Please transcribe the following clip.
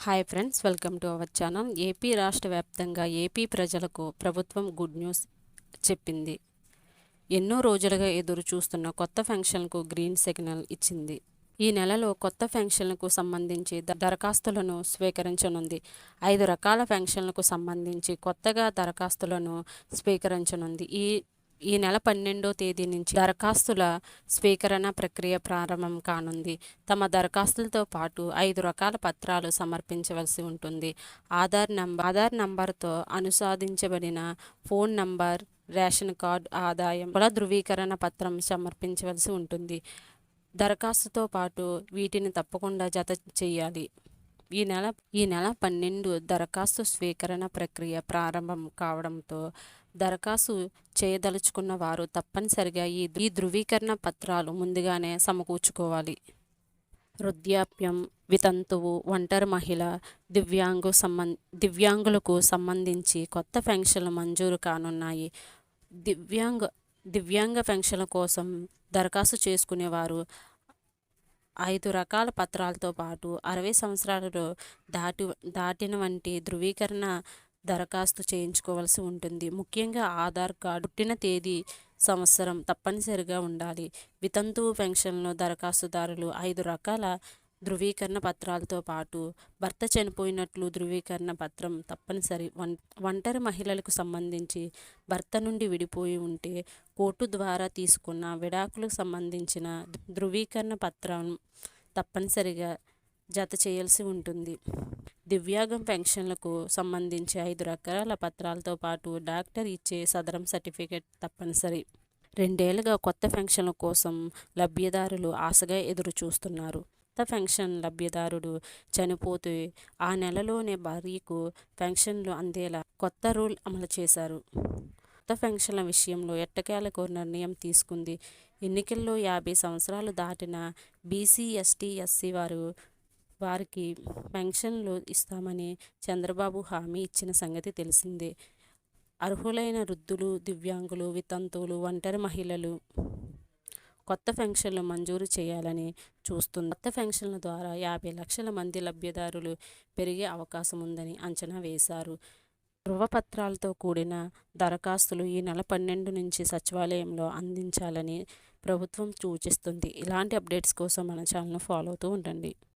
Hi friends, welcome to our channel. AP రాష్ట్ర వ్యాప్తంగా AP ప్రజలకు ప్రభుత్వం గుడ్ న్యూస్ చెప్పింది. ఎన్నో రోజులుగా ఎదురు చూస్తున్న కొత్త పెన్షన్కు గ్రీన్ సిగ్నల్ ఇచ్చింది. ఈ నెలలో కొత్త పెన్షన్లకు సంబంధించి దరఖాస్తులను స్వీకరించనుంది. 5 రకాల పెన్షన్లకు సంబంధించి కొత్తగా దరఖాస్తులను స్వీకరించనుంది. ఈ నెల 12వ తేదీ నుంచి దరఖాస్తుల స్వీకరణ ప్రక్రియ ప్రారంభం కానుంది. తమ దరఖాస్తులతో పాటు 5 రకాల పత్రాలు సమర్పించవలసి ఉంటుంది. ఆధార్ నంబర్తో అనుసంధానించబడిన ఫోన్ నంబర్, రేషన్ కార్డు, ఆదాయం, కుల ధృవీకరణ పత్రం సమర్పించవలసి ఉంటుంది. దరఖాస్తుతో పాటు వీటిని తప్పకుండా జత చేయాలి. ఈ నెల 12 దరఖాస్తు స్వీకరణ ప్రక్రియ ప్రారంభం కావడంతో దరఖాస్తు చేయదలుచుకున్న వారు తప్పనిసరిగా ఈ ధృవీకరణ పత్రాలు ముందుగానే సమకూర్చుకోవాలి. వృద్ధాప్యం, వితంతువు, ఒంటరి మహిళ, దివ్యాంగులకు సంబంధించి కొత్త పెన్షన్లు మంజూరు కానున్నాయి. దివ్యాంగ పెన్షన్ల కోసం దరఖాస్తు చేసుకునేవారు 5 రకాల పత్రాలతో పాటు 60 సంవత్సరాలు దాటిన వంటి ధృవీకరణ దరఖాస్తు చేయించుకోవాల్సి ఉంటుంది. ముఖ్యంగా ఆధార్ కార్డు, పుట్టిన తేదీ, సంవత్సరం తప్పనిసరిగా ఉండాలి. వితంతువు పెన్షన్లు దరఖాస్తుదారులు 5 రకాల ధృవీకరణ పత్రాలతో పాటు భర్త చనిపోయినట్లు ధృవీకరణ పత్రం తప్పనిసరి. ఒంటరి మహిళలకు సంబంధించి భర్త నుండి విడిపోయి ఉంటే కోర్టు ద్వారా తీసుకున్న విడాకులకు సంబంధించిన ధృవీకరణ పత్రం తప్పనిసరిగా జత చేయాల్సి ఉంటుంది. దివ్యాంగ పెన్షన్లకు సంబంధించి 5 రకాల పత్రాలతో పాటు డాక్టర్ ఇచ్చే సదరం సర్టిఫికేట్ తప్పనిసరి. 2 ఏళ్లుగా కొత్త పెన్షన్ల కోసం లబ్ధిదారులు ఆశగా ఎదురు చూస్తున్నారు. కొత్త పెన్షన్ లబ్ధిదారుడు చనిపోతే ఆ నెలలోనే భార్యకు పెన్షన్లు అందేలా కొత్త రూల్ అమలు చేశారు. కొత్త పెన్షన్ల విషయంలో ఎట్టకేలకు నిర్ణయం తీసుకుంది. ఎన్నికల్లో 50 సంవత్సరాలు దాటిన బీసీ, ఎస్టీ, ఎస్సీ వారికి పెన్షన్లు ఇస్తామని చంద్రబాబు హామీ ఇచ్చిన సంగతి తెలిసిందే. అర్హులైన వృద్ధులు, దివ్యాంగులు, వితంతువులు, ఒంటరి మహిళలు కొత్త పెన్షన్లు మంజూరు చేయాలని చూస్తుంది. కొత్త పెన్షన్ల ద్వారా 50 లక్షల మంది లబ్ధిదారులు పెరిగే అవకాశం ఉందని అంచనా వేశారు. ధృవపత్రాలతో కూడిన దరఖాస్తులు ఈ నెల 12 నుంచి సచివాలయంలో అందించాలని ప్రభుత్వం సూచిస్తుంది. ఇలాంటి అప్డేట్స్ కోసం మన ఛానల్ను ఫాలో అవుతూ ఉండండి.